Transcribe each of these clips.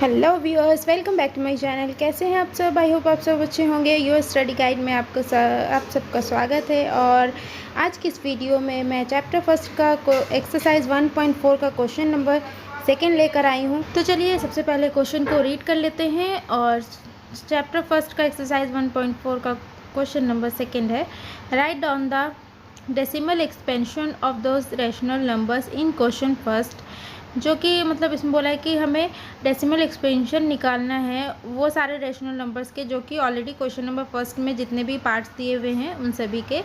Hello viewers, welcome back to my channel. कैसे हैं आप सब? आई होप आप सब अच्छे होंगे। यूएस स्टडी गाइड में आप सबका स्वागत है। और आज की इस वीडियो में मैं चैप्टर फर्स्ट का एक्सरसाइज 1.4 का क्वेश्चन नंबर सेकंड लेकर आई हूं। तो चलिए सबसे पहले क्वेश्चन को रीड कर लेते हैं। और चैप्टर फर्स्ट का एक्सरसाइज 1.4 का क्वेश्चन नंबर सेकेंड है, write down the decimal expansion of those rational numbers in question first. जो कि मतलब इसमें बोला है कि हमें डेसिमल एक्सपेंशन निकालना है वो सारे रेशनल नंबर्स के, जो कि ऑलरेडी क्वेश्चन नंबर फर्स्ट में जितने भी पार्ट्स दिए हुए हैं उन सभी के,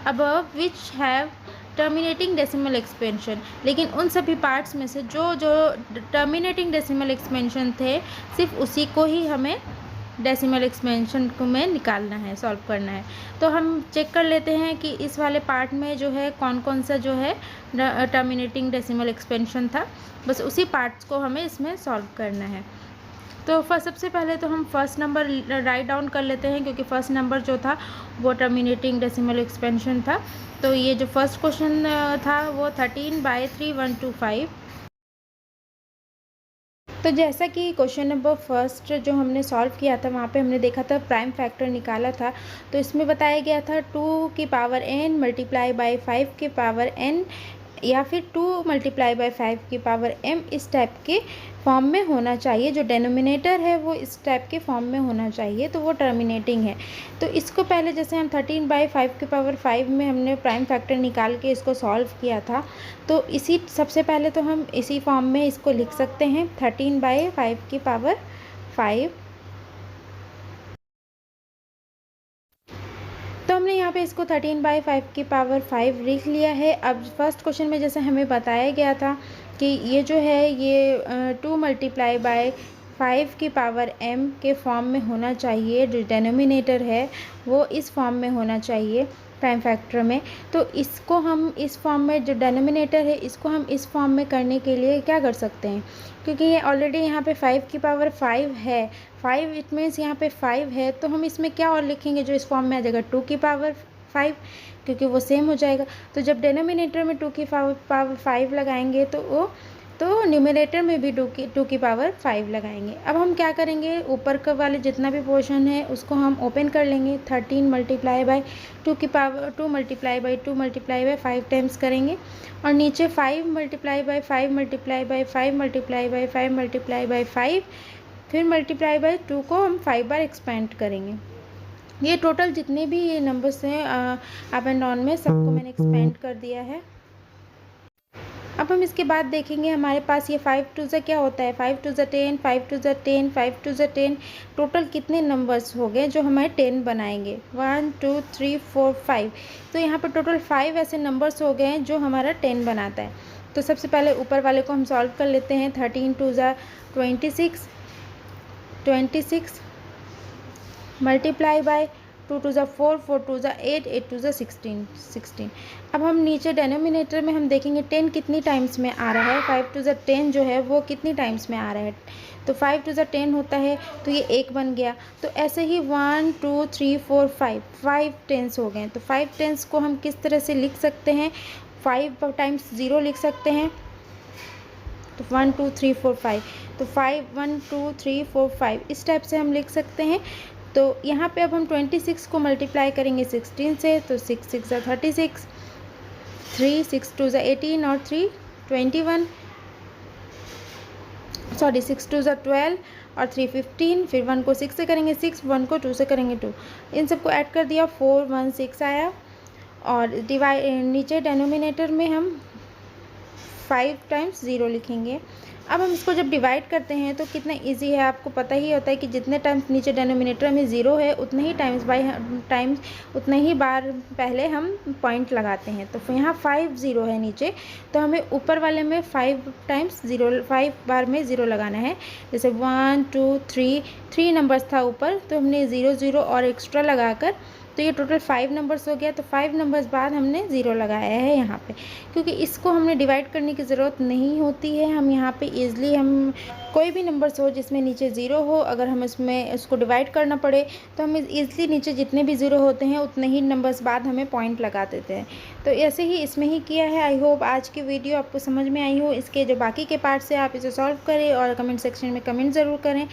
above which have terminating decimal expansion. लेकिन उन सभी पार्ट्स में से जो जो टर्मिनेटिंग डेसिमल एक्सपेंशन थे, सिर्फ उसी को ही हमें डेसिमल एक्सपेंशन को में निकालना है, सॉल्व करना है। तो हम चेक कर लेते हैं कि इस वाले पार्ट में जो है कौन कौन सा जो है टर्मिनेटिंग डेसिमल एक्सपेंशन था, बस उसी पार्ट्स को हमें इसमें सॉल्व करना है। तो सबसे पहले तो हम फर्स्ट नंबर राइट डाउन कर लेते हैं, क्योंकि फर्स्ट नंबर जो था वो टर्मिनेटिंग डेसिमल एक्सपेंशन था। तो ये जो फर्स्ट क्वेश्चन था वो 13/3125। तो जैसा कि क्वेश्चन नंबर फर्स्ट जो हमने सॉल्व किया था वहाँ पे हमने देखा था प्राइम फैक्टर निकाला था। तो इसमें बताया गया था 2 की पावर n मल्टीप्लाई बाई 5 की पावर n, या फिर 2 मल्टीप्लाई बाई 5 की पावर m इस टाइप के फॉर्म में होना चाहिए। जो डेनोमिनेटर है वो इस टाइप के फॉर्म में होना चाहिए, तो वो टर्मिनेटिंग है। तो इसको पहले जैसे हम 13/5 की पावर 5 में हमने प्राइम फैक्टर निकाल के इसको सॉल्व किया था, तो इसी सबसे पहले तो हम इसी फॉर्म में इसको लिख सकते हैं 13/5 की पावर 5। तो हमने यहाँ पे इसको 13/5 की पावर 5 लिख लिया है। अब फर्स्ट क्वेश्चन में जैसे हमें बताया गया था कि ये जो है ये 2 मल्टीप्लाई बाय 5 की पावर m के फॉर्म में होना चाहिए। जो डेनोमिनेटर है वो इस फॉर्म में होना चाहिए प्राइम फैक्टर में। तो इसको हम इस फॉर्म में, जो डेनोमिनेटर है इसको हम इस फॉर्म में करने के लिए क्या कर सकते हैं, क्योंकि ये ऑलरेडी यहाँ पे 5 की पावर 5 है, 5 इट मीन्स यहाँ पे 5 है, तो हम इसमें क्या और लिखेंगे जो इस फॉर्म में आ जाएगा 2 की पावर 5, क्योंकि वो सेम हो जाएगा। तो जब डिनोमिनेटर में 2 की पावर 5 लगाएंगे तो न्यूमरेटर में भी 2 की पावर 5 लगाएंगे। अब हम क्या करेंगे, ऊपर का वाले जितना भी पोर्शन है उसको हम ओपन कर लेंगे। 13 मल्टीप्लाई बाई 2 की power 2 multiply by 2 multiply by 5 times करेंगे। और नीचे 5 multiply by 5 multiply by 5 multiply by 5 multiply by 5, फिर मल्टीप्लाई बाई 2 को हम 5 बार एक्सपेंड करेंगे। ये टोटल जितने भी ये नंबर्स हैं अप एंड डाउन में सबको मैंने एक्सपेंड कर दिया है। अब हम इसके बाद देखेंगे हमारे पास ये 5 टू ज़ा क्या होता है, 5 टू ज़ा 10, 5 टू ज़ा 10, 5 टू ज़ा 10, टोटल कितने नंबर्स हो गए जो हमारे 10 बनाएंगे, 1 2 3 4 5। तो यहाँ पर टोटल 5 ऐसे नंबर्स हो गए हैं जो हमारा 10 बनाता है। तो सबसे पहले ऊपर वाले को हम सॉल्व कर लेते हैं। 13 टू ज़ा 26, 26 मल्टीप्लाई बाय 2 टू ज़ा 4, 4 टू ज़ा 8, 8 टू ज़ा 16, 16। अब हम नीचे डेनोमिनेटर में हम देखेंगे 10 कितनी टाइम्स में आ रहा है, 5 टू ज़ा 10 जो है वो कितनी टाइम्स में आ रहा है। तो 5 टू ज़ा 10 होता है, तो ये 1 बन गया। तो ऐसे ही 1 2 3 4 5 टेंस हो गए। तो 5 टेंस को हम किस तरह से लिख सकते हैं, 5 टाइम्स 0 लिख सकते हैं। तो 1 2 3 4 5, तो 5 1 2 3 4 5 इस टाइप से हम लिख सकते हैं। तो यहाँ पे अब हम 26 को मल्टीप्लाई करेंगे 16 से, तो 6 6 ज़ा 36, 3 6 2 ज़ा 18 और 3 21, सॉरी 6 2 ज़ा 12 और 3 15, फिर 1 को 6 से करेंगे 6, 1 को 2 से करेंगे 2, इन सबको ऐड कर दिया 4 1 6 आया। और नीचे डेनोमिनेटर में हम 5 टाइम्स 0 लिखेंगे। अब हम इसको जब डिवाइड करते हैं तो कितना इजी है, आपको पता ही होता है कि जितने टाइम्स नीचे डेनोमिनेटर में 0 है उतने ही टाइम्स उतने ही बार पहले हम पॉइंट लगाते हैं। तो यहाँ 5 0 है नीचे, तो हमें ऊपर वाले में 5 टाइम्स 0, 5 बार में 0 लगाना है। जैसे 1 2 3 नंबर्स था ऊपर, तो हमने 0 0 और एक्स्ट्रा लगाकर तो ये टोटल 5 नंबर्स हो गया। तो 5 नंबर्स बाद हमने 0 लगाया है यहाँ पे, क्योंकि इसको हमने डिवाइड करने की ज़रूरत नहीं होती है। हम यहाँ पे ईज़िली हम कोई भी नंबर्स हो जिसमें नीचे 0 हो, अगर हम इसमें उसको डिवाइड करना पड़े तो हम ईज़िली नीचे जितने भी 0 होते हैं उतने ही नंबर्स बाद हमें पॉइंट लगा देते हैं। तो ऐसे ही इसमें ही किया है। आई होप आज की वीडियो आपको समझ में आई हो। इसके जो बाकी के पार्ट्स हैं आप इसे सॉल्व करें और कमेंट सेक्शन में कमेंट ज़रूर करें।